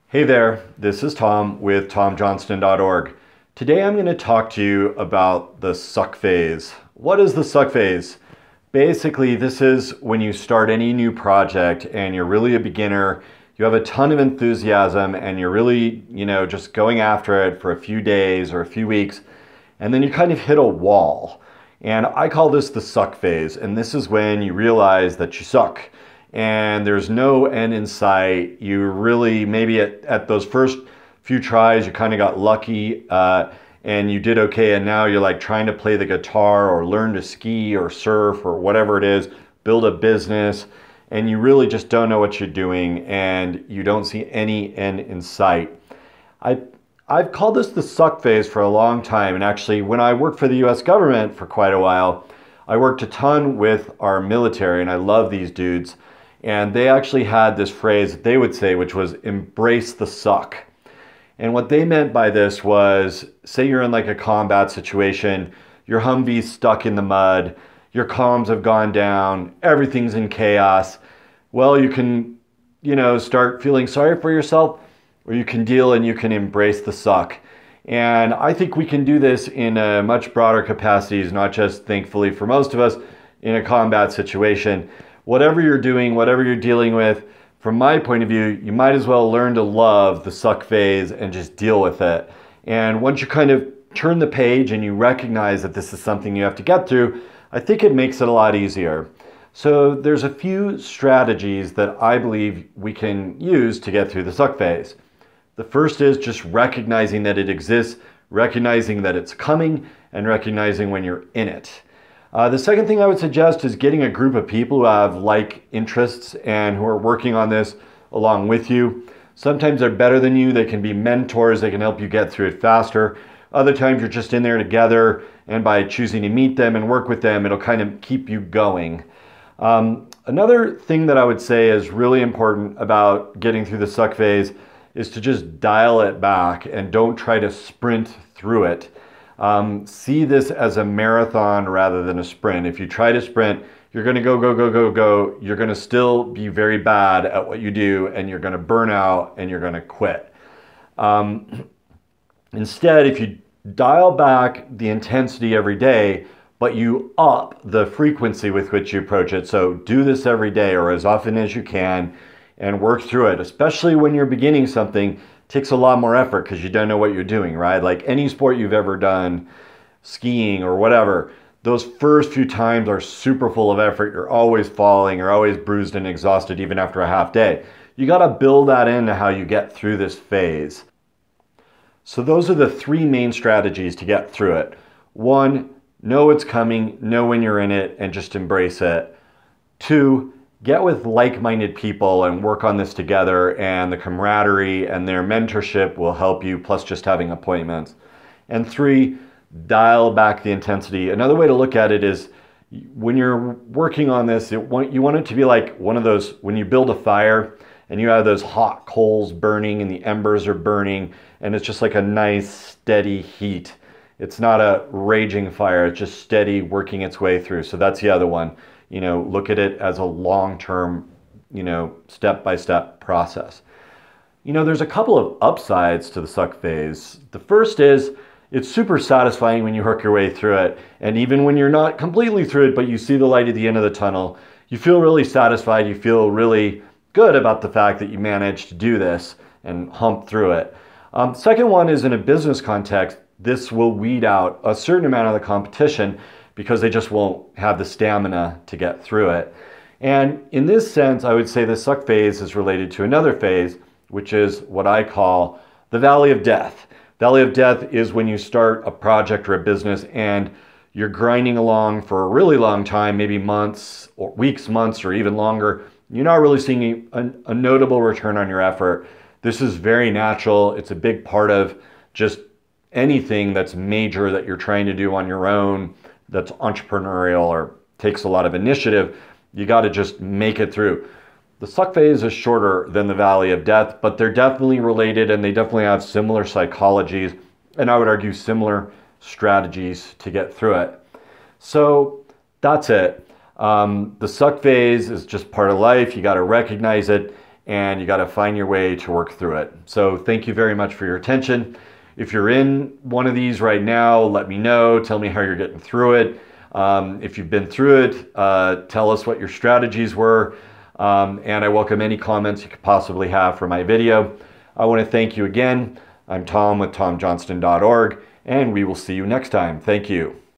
Hey there, this is Tom with TomJohnston.org. Today I'm going to talk to you about the suck phase. What is the suck phase? Basically, this is when you start any new project and you're really a beginner, you have a ton of enthusiasm and you're really, just going after it for a few days or a few weeks, and then you kind of hit a wall. And I call this the suck phase, and this is when you realize that you suck and there's no end in sight. You really, maybe at those first few tries, you kind of got lucky and you did okay, and now you're like trying to play the guitar or learn to ski or surf or whatever it is, build a business, and you really just don't know what you're doing and you don't see any end in sight. I've called this the suck phase for a long time, and actually when I worked for the US government for quite a while, I worked a ton with our military, and I love these dudes. And they actually had this phrase that they would say, which was embrace the suck. And what they meant by this was, say you're in like a combat situation, your Humvee's stuck in the mud, your comms have gone down, everything's in chaos. Well, you can, start feeling sorry for yourself, or you can deal and you can embrace the suck. And I think we can do this in a much broader capacities, not just, thankfully for most of us, in a combat situation. Whatever you're doing, whatever you're dealing with, from my point of view, you might as well learn to love the suck phase and just deal with it. And once you kind of turn the page and you recognize that this is something you have to get through, I think it makes it a lot easier. So there's a few strategies that I believe we can use to get through the suck phase. The first is just recognizing that it exists, recognizing that it's coming, and recognizing when you're in it. The second thing I would suggest is getting a group of people who have like interests and who are working on this along with you. Sometimes they're better than you. They can be mentors. They can help you get through it faster. Other times you're just in there together, and by choosing to meet them and work with them, it'll kind of keep you going. Another thing that I would say is really important about getting through the suck phase is to just dial it back and don't try to sprint through it. See this as a marathon rather than a sprint. If you try to sprint, you're going to go, go, go, go, go. You're going to still be very bad at what you do, and you're going to burn out and you're going to quit. Instead, if you dial back the intensity every day, but you up the frequency with which you approach it. So do this every day or as often as you can and work through it, especially when you're beginning something. Takes a lot more effort because you don't know what you're doing, right? Like any sport you've ever done, skiing or whatever, those first few times are super full of effort. You're always falling, you're always bruised and exhausted even after a half day. You got to build that into how you get through this phase. So those are the three main strategies to get through it. One, know it's coming, know when you're in it, and just embrace it. Two, get with like-minded people and work on this together, and the camaraderie and their mentorship will help you, plus just having appointments. And three, dial back the intensity. Another way to look at it is when you're working on this, you want it to be like one of those, when you build a fire and you have those hot coals burning and the embers are burning, and it's just like a nice steady heat. It's not a raging fire, it's just steady working its way through. So that's the other one. Look at it as a long-term, step-by-step process. There's a couple of upsides to the suck phase. The first is it's super satisfying when you work your way through it. And even when you're not completely through it, but you see the light at the end of the tunnel, you feel really satisfied. You feel really good about the fact that you managed to do this and hump through it. Second one is in a business context, this will weed out a certain amount of the competition because they just won't have the stamina to get through it. And in this sense, I would say the suck phase is related to another phase, which is what I call the valley of death. Valley of death is when you start a project or a business and you're grinding along for a really long time, maybe months or weeks, months, or even longer. You're not really seeing a notable return on your effort. This is very natural. It's a big part of just anything that's major that you're trying to do on your own, that's entrepreneurial or takes a lot of initiative. You got to just make it through. The suck phase is shorter than the valley of death, but they're definitely related and they definitely have similar psychologies, and I would argue similar strategies to get through it. So that's it. The suck phase is just part of life. You got to recognize it and you got to find your way to work through it. So thank you very much for your attention. If you're in one of these right now, let me know. Tell me how you're getting through it. If you've been through it, tell us what your strategies were. And I welcome any comments you could possibly have for my video. I want to thank you again. I'm Tom with TomJohnston.org, and we will see you next time. Thank you.